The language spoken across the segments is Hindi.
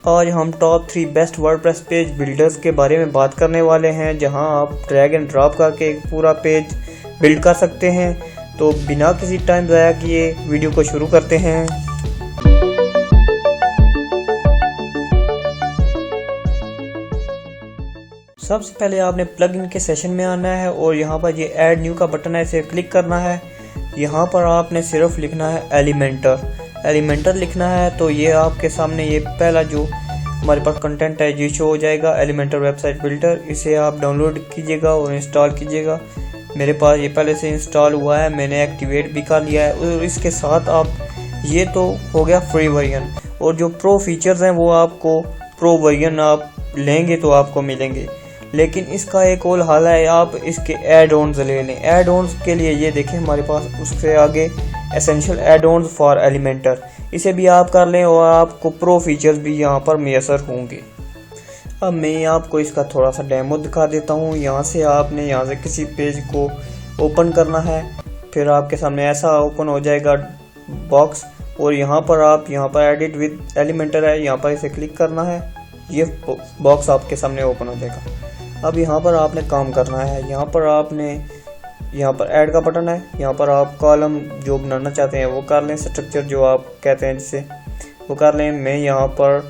आज हम top 3 best WordPress page builders के बारे में बात करने वाले हैं, जहां आप ड्रैग एंड ड्रॉप करके एक पूरा पेज बिल्ड कर सकते हैं। तो बिना किसी टाइम ज़ाया किए वीडियो को शुरू करते हैं। सबसे पहले आपने प्लगइन के सेशन में आना है और यहाँ पर ये ऐड न्यू का बटन है, इसे क्लिक करना है। यहाँ पर आपने सिर्फ लिखना है एलिमेंटर लिखना है। तो ये आपके सामने ये पहला जो हमारे पास कंटेंट है ये शो हो जाएगा, एलिमेंटर वेबसाइट बिल्डर। इसे आप डाउनलोड कीजिएगा और इंस्टॉल कीजिएगा। मेरे पास ये पहले से इंस्टॉल हुआ है, मैंने एक्टिवेट भी कर लिया है। और इसके साथ आप ये तो हो गया फ्री वर्जन, और जो प्रो फीचर्स हैं वो आपको प्रो वर्जन आप लेंगे तो आपको मिलेंगे। लेकिन इसका एक और हाल है, आप इसके एड ऑन्स ले लें। एड ऑन्स के लिए ये देखें हमारे पास उससे आगे essential add ons for Elementor, इसे भी आप कर लें और आपको प्रो फीचर्स भी यहाँ पर मैसर होंगे। अब मैं आपको इसका थोड़ा सा डेमो दिखा देता हूँ। यहाँ से किसी पेज को ओपन करना है, फिर आपके सामने ऐसा ओपन हो जाएगा बॉक्स, और यहाँ पर एडिट विद एलिमेंटर है, यहाँ पर इसे क्लिक करना है। ये बॉक्स आपके सामने ओपन हो जाएगा। अब यहाँ पर आपने काम करना है, यहाँ पर ऐड का बटन है, यहाँ पर आप कॉलम जो बनाना चाहते हैं वो कर लें, स्ट्रक्चर जो आप कहते हैं जिसे वो कर लें। मैं यहाँ पर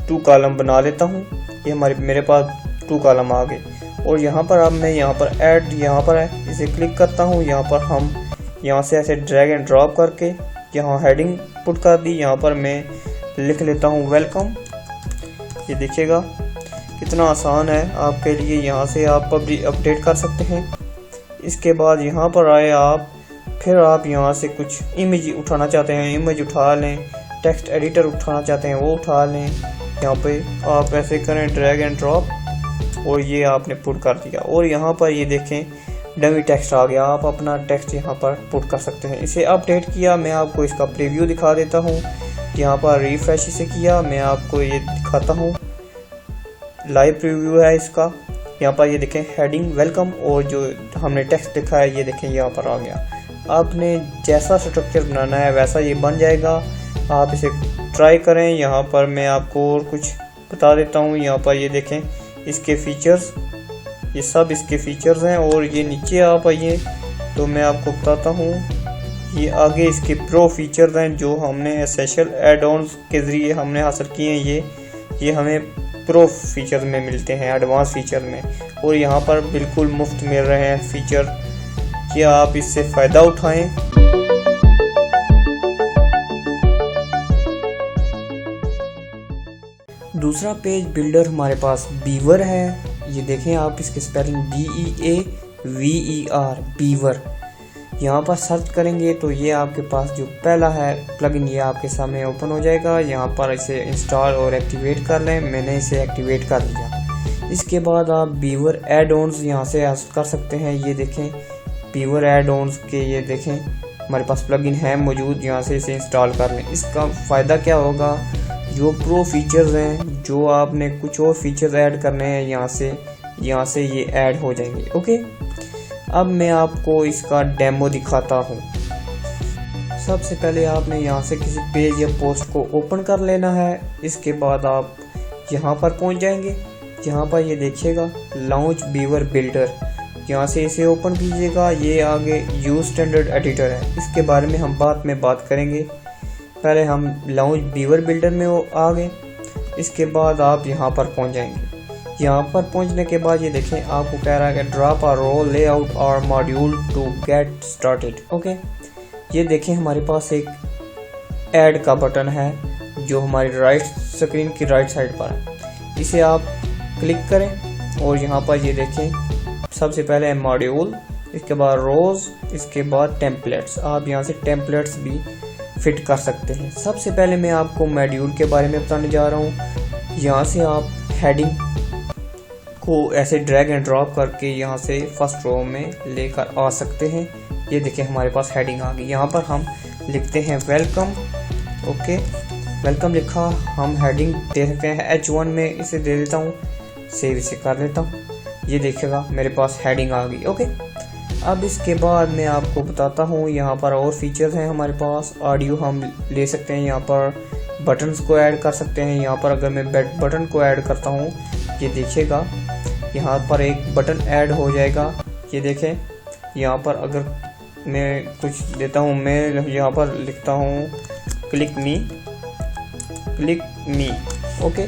2 कॉलम बना लेता हूँ। ये मेरे पास 2 कॉलम आ गए। और यहाँ पर मैं ऐड यहाँ पर है, इसे क्लिक करता हूँ। यहाँ पर हम यहाँ से ऐसे ड्रैग एंड ड्रॉप करके यहाँ हेडिंग पुट कर दी। यहाँ पर मैं लिख लेता हूँ वेलकम। ये देखिएगा कितना आसान है आपके लिए। यहाँ से आप पब्लिक अपडेट कर सकते हैं। इसके बाद यहाँ पर आए फिर आप यहाँ से कुछ इमेज उठाना चाहते हैं, इमेज उठा लें। टेक्स्ट एडिटर उठाना चाहते हैं वो उठा लें। यहाँ पे आप ऐसे करें ड्रैग एंड ड्रॉप, और ये आपने पुट कर दिया। और यहाँ पर ये देखें डमी टेक्स्ट आ गया, आप अपना टेक्स्ट यहाँ पर पुट कर सकते हैं। इसे अपडेट किया, मैं आपको इसका प्रीव्यू दिखा देता हूँ। यहाँ पर रिफ्रेश इसे किया, मैं आपको ये दिखाता हूँ, लाइव प्रीव्यू है इसका। यहाँ पर ये देखें हेडिंग वेलकम, और जो हमने टेक्स्ट लिखा है ये देखें यहाँ पर आ गया। आपने जैसा स्ट्रक्चर बनाना है वैसा ये बन जाएगा। आप इसे ट्राई करें। यहाँ पर मैं आपको और कुछ बता देता हूँ। यहाँ पर ये देखें इसके फीचर्स, ये सब इसके फीचर्स हैं। और ये नीचे आप आइए तो मैं आपको बताता हूँ, ये आगे इसके प्रो फीचर्स हैं जो हमने एसेंशियल एड ऑन्स के ज़रिए हमने हासिल किए हैं। ये हमें प्रो फीचर में मिलते हैं, एडवांस फीचर में, और यहाँ पर बिल्कुल मुफ्त मिल रहे हैं फीचर। क्या आप इससे फ़ायदा उठाएं। दूसरा पेज बिल्डर हमारे पास बीवर है। ये देखें आप इसके स्पेलिंग BEAVER बीवर। यहाँ पर सर्च करेंगे तो ये आपके पास जो पहला है प्लगइन ये आपके सामने ओपन हो जाएगा। यहाँ पर इसे इंस्टॉल और एक्टिवेट कर लें। मैंने इसे एक्टिवेट कर लिया। इसके बाद आप बीवर एड ऑन्स यहाँ से कर सकते हैं। ये देखें बीवर एड ऑन्स के ये देखें हमारे पास प्लगइन है मौजूद, यहाँ से इसे इंस्टॉल कर लें। इसका फ़ायदा क्या होगा, जो प्रो फीचर्स हैं, जो आपने कुछ और फीचर्स ऐड करने हैं यहाँ से ये ऐड हो जाएंगे। ओके, अब मैं आपको इसका डेमो दिखाता हूँ। सबसे पहले आपने यहाँ से किसी पेज या पोस्ट को ओपन कर लेना है। इसके बाद आप यहाँ पर पहुँच जाएंगे। यहाँ पर ये देखिएगा लॉन्च बीवर बिल्डर, यहाँ से इसे ओपन कीजिएगा। ये आगे यूज स्टैंडर्ड एडिटर है, इसके बारे में हम बाद में बात करेंगे। पहले हम लॉन्च बीवर बिल्डर में आ गए। इसके बाद आप यहाँ पर पहुँच जाएंगे। यहाँ पर पहुँचने के बाद ये देखें आपको कह रहा है कि ड्रॉप अ रो लेआउट और module to get started. Okay, ये देखें हमारे पास एक ऐड का बटन है जो हमारी स्क्रीन की राइट साइड पर है। इसे आप क्लिक करें और यहाँ पर ये देखें सबसे पहले है मॉड्यूल, इसके बाद रोज, इसके बाद टेम्पलेट्स। आप यहाँ से टेम्पलेट्स भी फिट कर सकते हैं। सबसे पहले मैं आपको मॉड्यूल के बारे में बताने जा रहा हूँ। यहाँ से आप हेडिंग को ऐसे ड्रैग एंड ड्रॉप करके यहाँ से फर्स्ट रो में लेकर आ सकते हैं। ये देखें हमारे पास हेडिंग आ गई। यहाँ पर हम लिखते हैं वेलकम। ओके, वेलकम लिखा, हम हेडिंग दे सकते हैं H1 में, इसे दे देता हूँ, सेव इसे कर लेता हूँ। ये देखिएगा मेरे पास हेडिंग आ गई। ओके, अब इसके बाद मैं आपको बताता हूँ यहाँ पर और फीचर्स हैं हमारे पास। ऑडियो हम ले सकते हैं, यहाँ पर बटन्स को ऐड कर सकते हैं। यहाँ पर अगर मैं बटन को ऐड करता हूँ, ये देखिएगा यहाँ पर एक बटन ऐड हो जाएगा। ये देखें, यहाँ पर अगर मैं कुछ देता हूँ, मैं यहाँ पर लिखता हूँ क्लिक मी, ओके।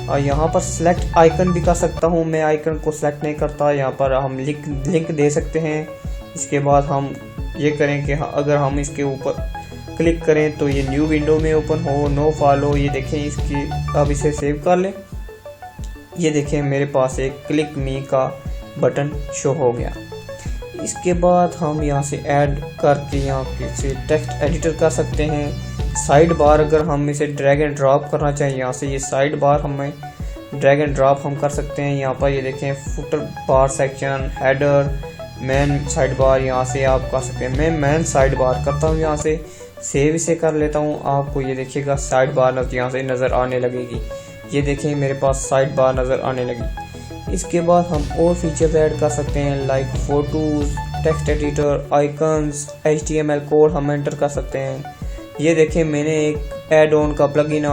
और यहाँ पर सेलेक्ट आइकन भी कर सकता हूँ, मैं आइकन को सेलेक्ट नहीं करता। यहाँ पर हम लिंक दे सकते हैं। इसके बाद हम ये करें कि अगर हम इसके ऊपर क्लिक करें तो ये न्यू विंडो में ओपन हो, नो फॉलो। ये देखें इसकी, अब इसे सेव कर लें। ये देखें मेरे पास एक क्लिक मी का बटन शो हो गया। इसके बाद हम यहाँ से ऐड करके यहाँ से टेक्स्ट एडिटर कर सकते हैं। साइड बार अगर हम इसे ड्रैग एंड ड्रॉप करना चाहें, यहाँ से ये साइड बार हमें ड्रैग एंड ड्रॉप हम कर सकते हैं। यहाँ पर ये देखें footer bar section, header, main side bar, यहाँ से आप कर सकते हैं। मैं मैन साइड बार करता हूँ, यहाँ से सेव इसे कर लेता हूँ। आपको ये देखिएगा साइड बार यहाँ से नज़र आने लगेगी। ये देखें मेरे पास साइड बार नज़र आने लगी। इसके बाद हम और फीचर्स ऐड कर सकते हैं, like photos, text editor, icons, HTML code हम एंटर कर सकते हैं। ये देखें मैंने एक ऐड ऑन का प्लगइन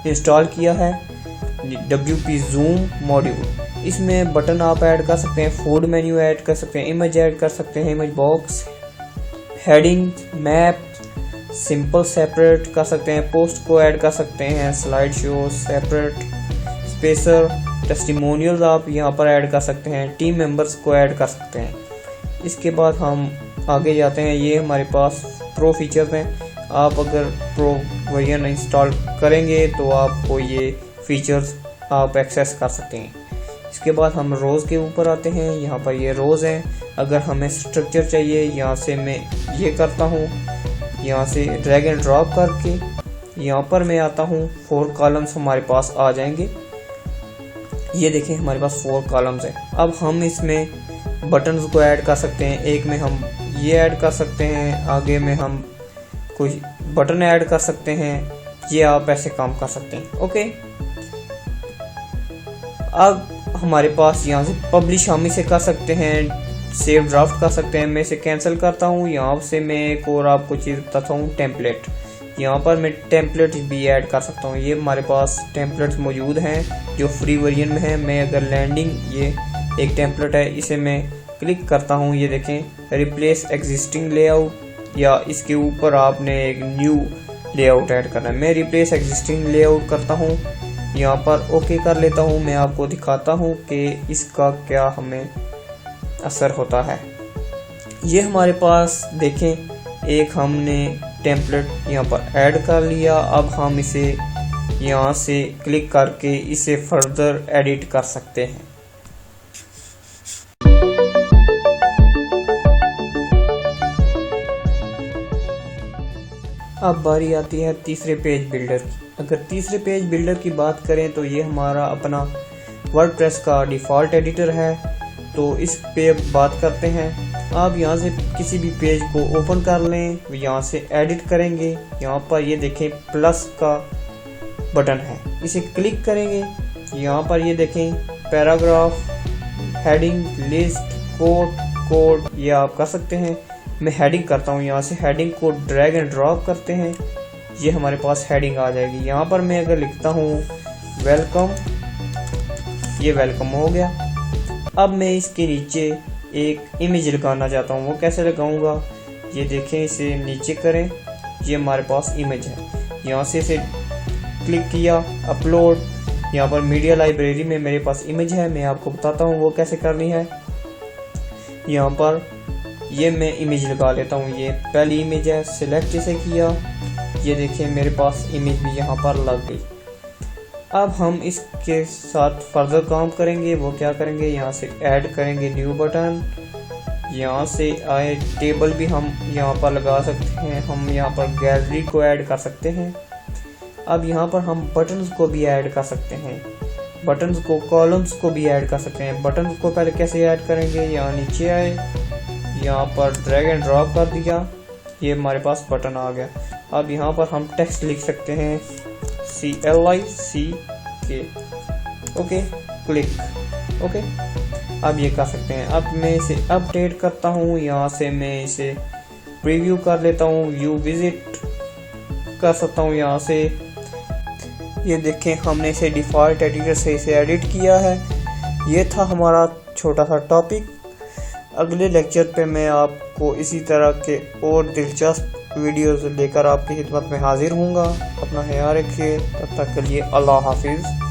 इंस्टॉल किया है, WP Zoom मॉड्यूल। इसमें बटन आप ऐड कर सकते हैं, फूड मेन्यू ऐड कर सकते हैं, इमेज ऐड कर सकते हैं, image box, heading, map, simple separate कर सकते हैं, पोस्ट को ऐड कर सकते हैं, slide show separate, spacer, testimonials आप यहाँ पर ऐड कर सकते हैं, टीम मेंबर्स को ऐड कर सकते हैं। इसके बाद हम आगे जाते हैं। ये हमारे पास प्रो फीचर्स हैं। आप अगर प्रो वर्जन इंस्टॉल करेंगे तो आपको ये फीचर्स आप एक्सेस कर सकते हैं। इसके बाद हम रोज़ के ऊपर आते हैं। यहाँ पर ये रोज़ हैं। अगर हमें स्ट्रक्चर चाहिए, यहाँ से मैं ये करता हूँ, यहाँ से ड्रैग एंड ड्रॉप करके यहाँ पर मैं आता हूँ, 4 कॉलम्स हमारे पास आ जाएंगे। ये देखें हमारे पास 4 कॉलम्स हैं। अब हम इसमें बटन्स को ऐड कर सकते हैं। एक में हम ये ऐड कर सकते हैं, आगे में हम कुछ बटन ऐड कर सकते हैं। ये आप ऐसे काम कर सकते हैं, ओके। अब हमारे पास यहाँ से पब्लिश हम इसे कर सकते हैं, सेव ड्राफ्ट कर सकते हैं। मैं इसे कैंसिल करता हूँ। यहाँ से मैं एक और आपको चीज़ बताता हूँ, टेम्पलेट। यहाँ पर मैं टेम्पलेट भी ऐड कर सकता हूँ। ये हमारे पास टेम्पलेट्स मौजूद हैं जो फ्री वर्जन में है। मैं अगर लैंडिंग, ये एक टेम्पलेट है, इसे मैं क्लिक करता हूँ। ये देखें रिप्लेस एग्जिस्टिंग लेआउट, या इसके ऊपर आपने एक न्यू लेआउट ऐड करना है। मैं रिप्लेस एग्जिस्टिंग लेआउट करता हूँ, यहाँ पर ओके कर लेता हूँ। मैं आपको दिखाता हूँ कि इसका क्या हमें असर होता है। ये हमारे पास देखें एक हमने टेम्पलेट यहाँ पर ऐड कर लिया। अब हम इसे यहाँ से क्लिक करके इसे फर्दर एडिट कर सकते हैं। अब बारी आती है तीसरे पेज बिल्डर की। अगर तीसरे पेज बिल्डर की बात करें तो ये हमारा अपना वर्डप्रेस का डिफ़ॉल्ट एडिटर है। तो इस पे बात करते हैं। आप यहाँ से किसी भी पेज को ओपन कर लें, यहाँ से एडिट करेंगे। यहाँ पर ये देखें प्लस का बटन है, इसे क्लिक करेंगे। यहाँ पर ये देखें पैराग्राफ, हेडिंग, लिस्ट, कोड ये आप कर सकते हैं। मैं हेडिंग करता हूँ, यहाँ से हेडिंग को ड्रैग एंड ड्रॉप करते हैं, ये हमारे पास हेडिंग आ जाएगी। यहाँ पर मैं अगर लिखता हूँ वेलकम, ये वेलकम हो गया। अब मैं इसके नीचे एक इमेज लगाना चाहता हूँ, वो कैसे लगाऊंगा? ये देखें, इसे नीचे करें, ये हमारे पास इमेज है। यहाँ से इसे क्लिक किया, अपलोड, यहाँ पर मीडिया लाइब्रेरी में मेरे पास इमेज है। मैं आपको बताता हूँ वो कैसे करनी है। यहाँ पर ये मैं इमेज लगा लेता हूँ, ये पहली इमेज है, सिलेक्ट इसे किया, ये देखिए मेरे पास इमेज भी यहाँ पर लग गई। अब हम इसके साथ फर्दर काम करेंगे। वो क्या करेंगे, यहाँ से ऐड करेंगे न्यू बटन, यहाँ से आए टेबल भी हम यहाँ पर लगा सकते हैं। हम यहाँ पर गैलरी को ऐड कर सकते हैं। अब यहाँ पर हम बटन्स को भी ऐड कर सकते हैं, बटन्स को, कॉलम्स को भी ऐड कर सकते हैं। बटन्स को पहले कैसे ऐड करेंगे, यहाँ नीचे आए, यहाँ पर ड्रैग एंड ड्रॉप कर दिया, ये हमारे पास बटन आ गया। अब यहाँ पर हम टेक्स्ट लिख सकते हैं CLICK, ओके, क्लिक, ओके। अब ये कर सकते हैं। अब मैं इसे अपडेट करता हूँ, यहाँ से मैं इसे प्रीव्यू कर लेता हूँ, व्यू विजिट कर सकता हूँ यहाँ से। ये देखें हमने इसे डिफ़ॉल्ट एडिटर से इसे एडिट किया है। ये था हमारा छोटा सा टॉपिक। अगले लेक्चर पे मैं आपको इसी तरह के और दिलचस्प वीडियोज़ लेकर आपकी खिदमत में हाजिर हूँगा। अपना ख्याल रखिए, तब तक के लिए अल्लाह हाफिज़।